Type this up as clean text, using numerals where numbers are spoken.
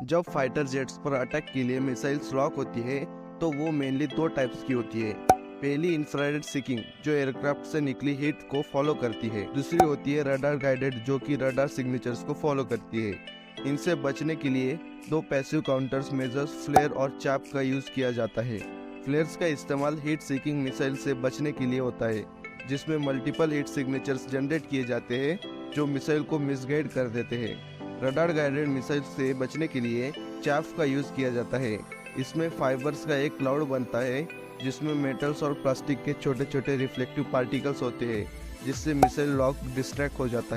जब fighter jets पर attack के लिए मिसाइल्स लॉक होती है तो वो मेनली दो टाइप्स की होती है। पहली इंफ्रारेड सीकिंग जो एयरक्राफ्ट से निकली हीट को फॉलो करती है। दूसरी होती है रडार गाइडेड जो कि रडार सिग्नेचर्स को फॉलो करती है। इनसे बचने के लिए दो पैसिव काउंटर्स मेजर्स फ्लेयर और चाप का यूज किया जाता है। फ्लेयर्स का इस्तेमाल हीट सीकिंग मिसाइल से बचने के लिए होता है, जिसमें मल्टीपल हीट सिग्नेचर्स जनरेट किए जाते हैं जो मिसाइल को मिसगाइड कर देते हैं। रडार गाइडेड मिसाइल से बचने के लिए चाफ का यूज किया जाता है। इसमें फाइबर्स का एक क्लाउड बनता है जिसमें मेटल्स और प्लास्टिक के छोटे छोटे रिफ्लेक्टिव पार्टिकल्स होते हैं, जिससे मिसाइल लॉक डिस्ट्रैक्ट हो जाता है।